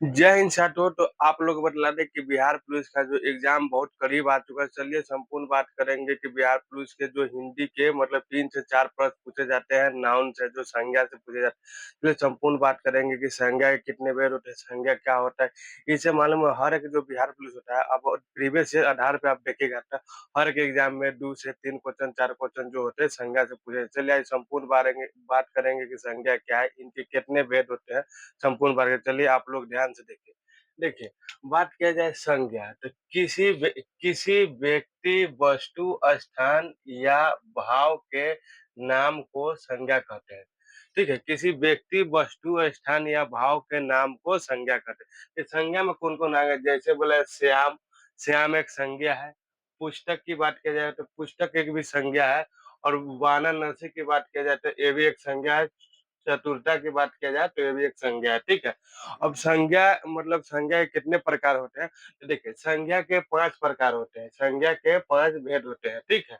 जय हिंद छात्रों। तो आप लोग बतला दें कि बिहार पुलिस का जो एग्जाम बहुत करीब आ चुका है। चलिए संपूर्ण बात करेंगे कि बिहार पुलिस के जो हिंदी के मतलब 3 से 4 प्रश्न पूछे जाते हैं, नाउन से जो संज्ञा से पूछे जाते हैं। चलिए संपूर्ण बात करेंगे कि संज्ञा के कितने वेर होते हैं, संज्ञा क्या होता है। इसे मालूम है हर एक जो बिहार पुलिस होता है, अब प्रीवियस ईयर आधार पे आप देखिएगा तो हर एक एग्जाम में 2 से 3 क्वेश्चन 4 क्वेश्चन जो होते हैं संज्ञा से पूछे। चलिए आज संपूर्ण बात करेंगे कि संज्ञा क्या है, इनके कितने भेद होते हैं, संपूर्ण बात करेंगे। चलिए आप लोग ध्यान से देखिए। देखिए, बात किया जाए संज्ञा तो किसी व्यक्ति, वस्तु, स्थान या भाव के नाम को संज्ञा कहते हैं। ठीक है, किसी व्यक्ति, वस्तु, स्थान या भाव के नाम को संज्ञा कहते हैं। इस संज्ञा में कौन-कौन आ गए, जैसे बोले श्याम, श्याम एक संज्ञा है। पुस्तक की बात किया जाए तो पुस्तक एक भी संज्ञा है। और वाराणसी की बात किया जाए तो ये भी एक संज्ञा है। चतुरता की बात किया जाए तो ये भी एक संज्ञा है। ठीक है। अब संज्ञा मतलब संज्ञा के कितने प्रकार होते हैं, तो देखिए संज्ञा के 5 प्रकार होते हैं, संज्ञा के 5 भेद होते हैं। ठीक है।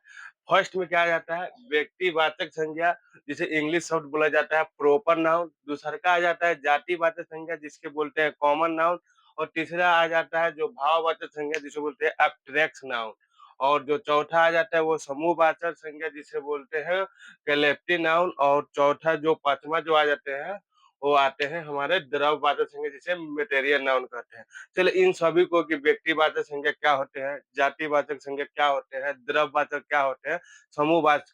फर्स्ट में क्या आ जाता है, व्यक्तिवाचक संज्ञा, जिसे इंग्लिश शब्द बोला जाता है प्रॉपर नाउन। दूसरा का आ जाता है जातिवाचक संज्ञा, जिसके बोलते हैं कॉमन नाउन। और तीसरा आ जाता है जो भाववाचक संज्ञा, जिसे बोलते हैं एब्स्ट्रैक्ट नाउन। और जो चौथा आ जाता है वो समूहवाचक संज्ञा, जिसे बोलते हैं कलेक्टिव नाउन। और चौथा जो 5वां जो आ जाते हैं वो आते हैं हमारे द्रव्यवाचक संज्ञा, जिसे मेटेरियल नाउन कहते हैं। चलिए इन सभी को कि व्यक्तिवाचक संज्ञा क्या होते हैं, जातिवाचक संज्ञा क्या होते हैं, द्रव्यवाचक क्या होते हैं, समूहवाचक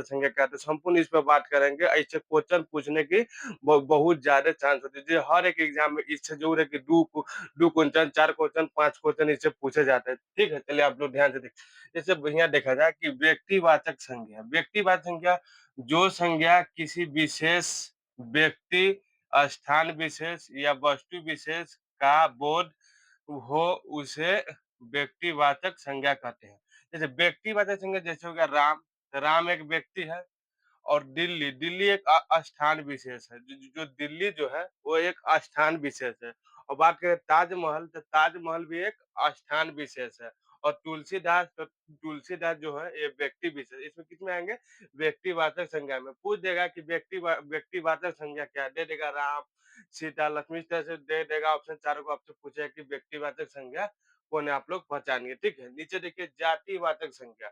संज्ञा क्या होते हैं, संपूर्ण इस पर बात करेंगे। ऐसे क्वेश्चन पूछने की बहुत ज्यादा चांस होती है। जो हर एक एग्जाम में इससे जरूर है कि दो क्वेश्चन, 4 क्वेश्चन, 5 क्वेश्चन इससे पूछे जाते हैं। ठीक है, चलिए आप लोग ध्यान से देखिए। जैसे बढ़िया देखा जाए कि व्यक्तिवाचक संज्ञा, व्यक्तिवाचक संज्ञा जो संज्ञा किसी विशेष व्यक्ति, स्थान विशेष या वस्तु विशेष का बोध हो, उसे व्यक्तिवाचक संज्ञा कहते हैं। जैसे व्यक्तिवाचक संज्ञा जैसे हो गया राम, तो राम एक व्यक्ति है। और दिल्ली, दिल्ली एक स्थान विशेष है। जो दिल्ली जो है वो एक स्थान विशेष है। और बात करें ताजमहल, तो ताजमहल भी एक स्थान विशेष है। और तुलसीदास, तो तुलसीदास जो है ये व्यक्ति विशेष। इसमें किसमें आएंगे, व्यक्तिवाचक संज्ञा में। पूछ देगा कि व्यक्तिवाचक संज्ञा क्या है, दे देगा राम, सीता, लक्ष्मी, इस तरह से दे देगा ऑप्शन। चारों को आपसे पूछेगा कि व्यक्तिवाचक संज्ञा कौन है, आप लोग पहचानिए। ठीक है, नीचे देखिए जातिवाचक संज्ञा।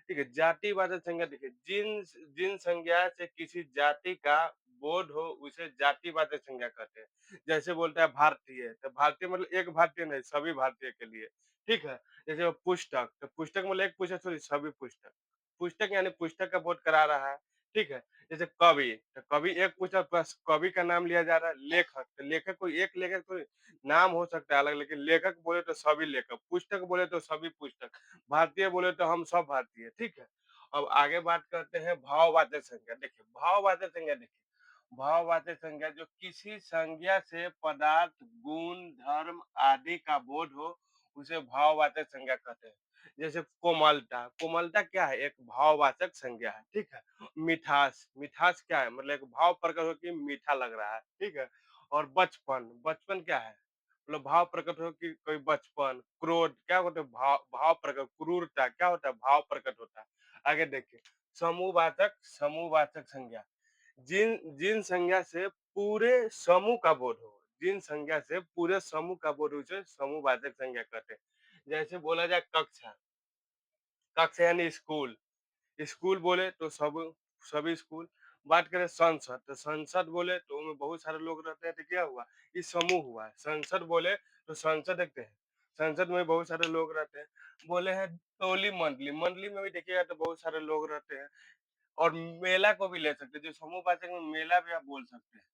ठीक है, जातिवाचक संज्ञा देखिए, जिन जिन संज्ञा से किसी जाति का बोध हो उसे जातिवाचक संज्ञा कहते हैं। जैसे बोलता है भारतीय, तो भारतीय मतलब एक भारतीय नहीं, सभी भारतीय के लिए। ठीक है। जैसे वो पुस्तक, तो पुस्तक मतलब एक पुस्तक थोड़ी, सभी पुस्तक। पुस्तक यानी पुस्तक का बोध करा रहा है। ठीक है। जैसे कवि, तो कवि एक पुस्तक, बस कवि का नाम लिया जा रहा है। लेखक, तो लेखक कोई एक लेखक कोई नाम हो सकता है अलग, लेकिन लेखक बोले तो सभी लेखक, पुस्तक बोले तो सभी पुस्तक, भारतीय बोले तो हम सब भारतीय। ठीक है। अब आगे बात करते हैं भाववाचक संज्ञा। देखिए भाववाचक संज्ञा, देखिए भाववाचक संज्ञा जो किसी संज्ञा से पदार्थ, गुण, धर्म आदि का बोध हो, उसे भाववाचक संज्ञा कहते हैं। जैसे कोमलता, कोमलता क्या है, एक भाववाचक संज्ञा है। ठीक है। मिठास, मिठास क्या है, मतलब एक भाव प्रकट हो कि मीठा लग रहा है। ठीक है। और बचपन, बचपन क्या है, मतलब भाव प्रकट हो कि कोई बचपन। क्रोध क्या होता है, भाव भाव प्रकट। क्रूरता क्या होता है, भाव प्रकट होता है। आगे देखिए समूहवाचक, समूहवाचक संज्ञा, जिन जिन संज्ञा से पूरे समूह का बोध हो, जिन संज्ञा से पूरे समूह का बोध हो उसे समूहवाचक संज्ञा कहते हैं। जैसे बोला जाए कक्षा, कक्षा यानी स्कूल, स्कूल बोले तो सब, सभी स्कूल। बात करें संसद, तो संसद बोले तो उनमें बहुत सारे लोग रहते हैं, तो क्या हुआ, ये समूह हुआ। संसद बोले तो संसद देखते हैं, संसद में बहुत सारे लोग रहते हैं। बोले हैं टोली मंडली, मंडली में भी देखिएगा तो बहुत सारे लोग रहते हैं। और मेला को भी ले सकते हैं, जो समूहवाचक में मेला भी आप बोल सकते हैं।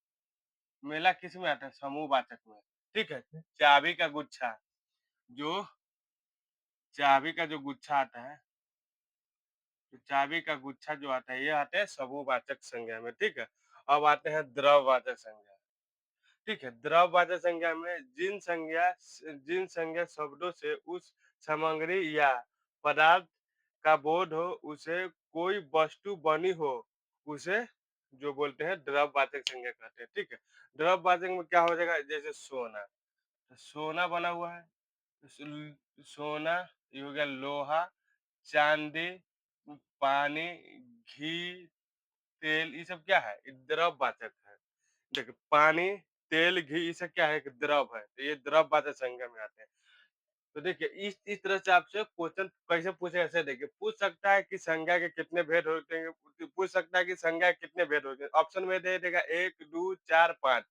मेला किस में आता है, समूहवाचक में। ठीक है। चाबी का गुच्छा, जो चाबी का जो गुच्छा आता है, तो चाबी का गुच्छा जो आता है ये आते हैं समूहवाचक संज्ञा में। ठीक है। अब आते हैं द्रव्यवाचक संज्ञा। ठीक है, द्रव्यवाचक संज्ञा में जिन संज्ञा शब्दों से उस सामग्री या पदार्थ का बोध हो, उसे कोई वस्तु बनी हो, उसे जो बोलते हैं द्रव्यवाचक संज्ञा कहते हैं। ठीक है। द्रव्यवाचक में क्या हो जाएगा, जैसे सोना, तो सोना बना हुआ है, सोना, ये हो गया लोहा, चांदी, पानी, घी, तेल, ये सब क्या है, ये द्रव्यवाचक है। देखिए पानी, तेल, घी ये सब क्या है कि द्रव है, तो ये द्रव-वाचक संज्ञा में आते हैं। तो देखिए इस तरह से आपसे क्वेश्चन कैसे पूछेगा ऐसे देखिए, पूछ सकता है कि संज्ञा के कितने भेद होते हैं, पूछ सकता है कि संज्ञा के कितने भेद होते हैं। ऑप्शन में दे देगा 1, 2, 4, 5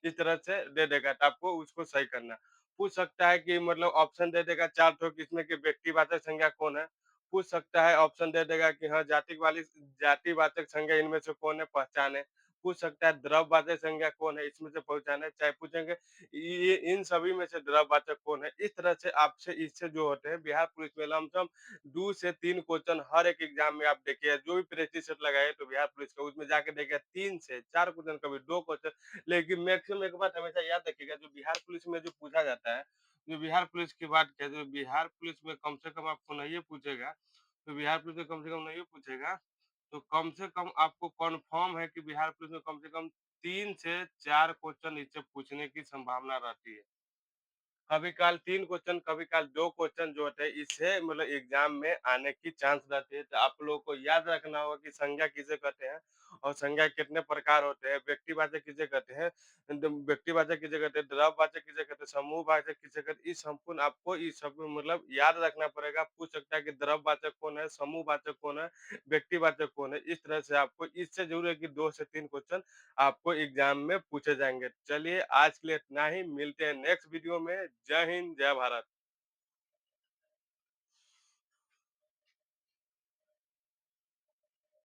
इस तरह से दे देगा तो आपको उसको सही करना है। पूछ सकता है कि मतलब ऑप्शन दे देगा 4 ठो कि इसमें कि व्यक्तिवाचक संज्ञा कौन है? पूछ सकता है ऑप्शन दे देगा कि हाँ, जातिवाचक संज्ञा इनमें से कौन है पहचानें। पूछ सकता है द्रव्यवाचक संज्ञा कौन है इसमें से पहचानें। चाहे पूछेंगे ये इन सभी में से द्रववाचक कौन है? इस तरह से आपसे इससे जो होते हैं बिहार पुलिस में लमसम 2 से 3 क्वेश्चन हर एक एग्जाम में आप देखिए जो भी प्रैक्टिस सेट लगाए तो बिहार पुलिस का उसमें जाके देखिए 3 से 4 क्वेश्चन कभी 2 क्वेश्चन लेकिन मैक्सिमम एक बात हमेशा याद रखिएगा जो बिहार पुलिस में जो पूछा जाता है, जो बिहार पुलिस की बात करें तो बिहार पुलिस में कम से कम आपको नहीं पूछेगा, तो बिहार पुलिस में कम से कम नहीं पूछेगा, तो कम से कम आपको कन्फर्म है कि बिहार पुलिस में कम से कम 3 से 4 क्वेश्चन इससे पूछने की संभावना रहती है। कभी काल 3 क्वेश्चन, कभी काल 2 क्वेश्चन जो होते हैं, इससे मतलब एग्ज़ाम में आने की चांस रहती है। तो आप लोगों को याद रखना होगा कि संज्ञा किसे कहते हैं और संज्ञा कितने प्रकार होते हैं, व्यक्तिवाचक किसे कहते हैं, व्यक्तिवाचक किसे कहते हैं, द्रववाचक किसे कहते हैं, समूहवाचक किसे कहते हैं। इस संपूर्ण आपको इस सब मतलब याद रखना पड़ेगा। पूछ सकता है कि द्रववाचक कौन है, समूहवाचक कौन है, व्यक्तिवाचक कौन है। इस तरह से आपको इससे ज़रूर है कि 2 से 3 क्वेश्चन आपको एग्जाम में पूछे जाएँगे। चलिए आज के लिए इतना ही, मिलते हैं नेक्स्ट वीडियो में। जय हिंद, जय भारत।